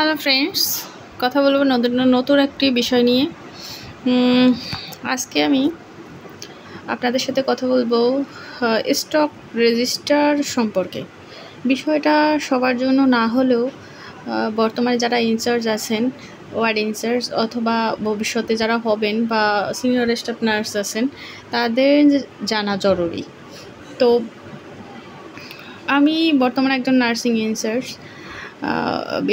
Hello friends, কথা বলবো নতুন একটি বিষয় নিয়ে। আজকে আমি আপনাদের সাথে কথা বলবো স্টক রেজিস্টার সম্পর্কে। বিষয়টা সবার জন্য না হলেও বর্তমানে যারা ইনচার্জ আছেন, ওয়ার্ড ইনচার্জ অথবা ভবিষ্যতে যারা হবেন বা সিনিয়র স্টাফ নার্স আছেন, তাদের জানা জরুরি। তো আমি বর্তমানে একজন নার্সিং ইনচার্জ।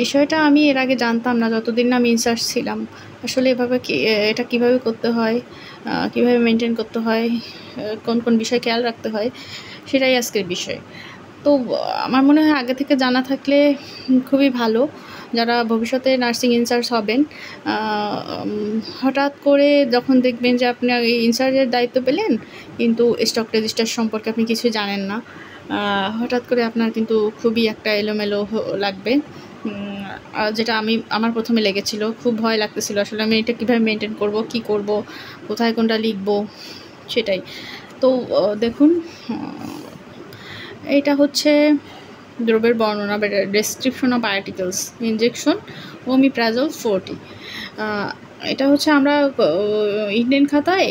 বিষয়টা আমি এর আগে জানতাম না, যতদিন না আমি ইনচার্জ ছিলাম। আসলে এটা কীভাবে করতে হয়, কীভাবে মেনটেন করতে হয়, কোন কোন বিষয় খেয়াল রাখতে হয়, সেটাই আজকের বিষয়। তো আমার মনে হয় আগে থেকে জানা থাকলে খুবই ভালো। যারা ভবিষ্যতে নার্সিং ইনচার্জ হবেন, হঠাৎ করে যখন দেখবেন যে আপনি এই ইনচার্জের দায়িত্ব পেলেন, কিন্তু স্টক রেজিস্টার সম্পর্কে আপনি কিছু জানেন না, হঠাৎ করে আপনার কিন্তু খুবই একটা এলোমেলো লাগবে, যেটা আমার প্রথমে লেগেছিল। খুব ভয় লাগতেছিল, আসলে আমি এটা কীভাবে মেনটেন করব, কি করব, কোথায় কোনটা লিখব, সেটাই। তো দেখুন, এটা হচ্ছে দ্রব্যের বর্ণনা, description of articles, injection omeprazole 40। এটা হচ্ছে আমরা ইন্ডিয়ান খাতায়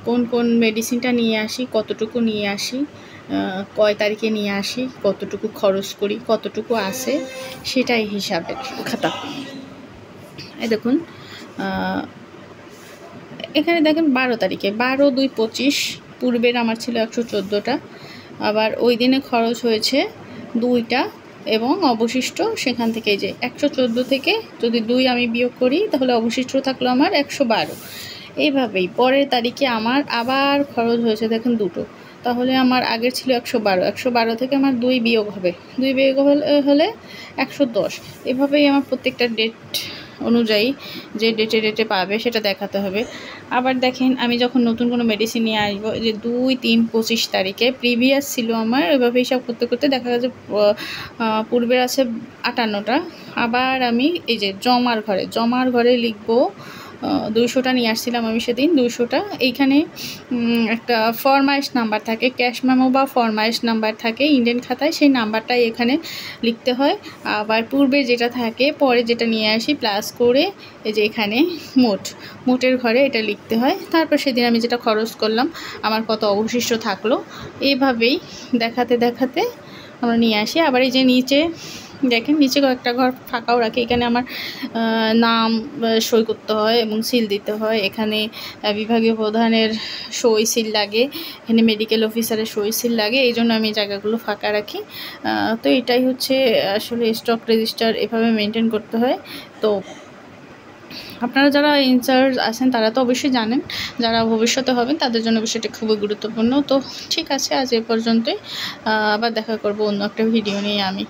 কোন কোন মেডিসিনটা নিয়ে আসি, কতটুকু নিয়ে আসি, কয় তারিখে নিয়ে আসি, কতটুকু খরচ করি, কতটুকু আসে, সেটাই হিসাবের খাতা। এই দেখুন, এখানে দেখেন 12 তারিখে 12/2/25 পূর্বের আমার ছিল 114টা, আবার ওই দিনে খরচ হয়েছে 2টা, এবং অবশিষ্ট সেখান থেকে যে 114 থেকে যদি 2 আমি বিয়োগ করি, তাহলে অবশিষ্ট থাকলো আমার 112। এইভাবেই পরের তারিখে আমার আবার খরচ হয়েছে দেখেন 2টো, তাহলে আমার আগের ছিল 112 থেকে আমার 2 বিয়োগ হবে, 2 বিয়োগ হলে 110। এভাবেই আমার প্রত্যেকটা ডেট অনুযায়ী যে ডেটে পাবে সেটা দেখাতে হবে। আবার দেখেন, আমি যখন নতুন কোনো মেডিসিন নিয়ে আসবো, যে 2/3/25 তারিখে প্রিভিয়াস ছিল আমার, এভাবে হিসাব করতে করতে দেখা গেছে পূর্বের আছে 58টা। আবার আমি এই যে জমার ঘরে লিখবো 200টা নিয়ে আসছিলাম আমি সেদিন, 200টা। এইখানে একটা ফরমাইশ নাম্বার থাকে, ক্যাশ মেমো বা ফরমাইশ নাম্বার থাকে ইন্ডিয়ান খাতায়, সেই নাম্বারটাই এখানে লিখতে হয়। আবার পূর্বে যেটা থাকে, পরে যেটা নিয়ে আসি প্লাস করে এই যে এখানে মোটের ঘরে এটা লিখতে হয়। তারপর সেদিন আমি যেটা খরচ করলাম, আমার কত অবশিষ্ট থাকলো, এইভাবেই দেখাতে আমরা নিয়ে আসি। আবার এই যে নিচে দেখেন, নিচে কয়েকটা ঘর ফাঁকাও রাখি, এখানে আমার নাম সই করতে হয় এবং সিল দিতে হয়। এখানে বিভাগীয় প্রধানের সই সিল লাগে, এখানে মেডিকেল অফিসারের সই সিল লাগে, এই জন্য আমি জায়গাগুলো ফাঁকা রাখি। তো এটাই হচ্ছে আসলে স্টক রেজিস্টার, এভাবে মেনটেন করতে হয়। তো আপনারা যারা ইনচার্জ আছেন তারা তো অবশ্যই জানেন, যারা ভবিষ্যতে হবেন তাদের জন্য বিষয়টা খুবই গুরুত্বপূর্ণ। তো ঠিক আছে, আজ এ পর্যন্তই। আবার দেখা করব অন্য একটা ভিডিও নিয়ে আমি।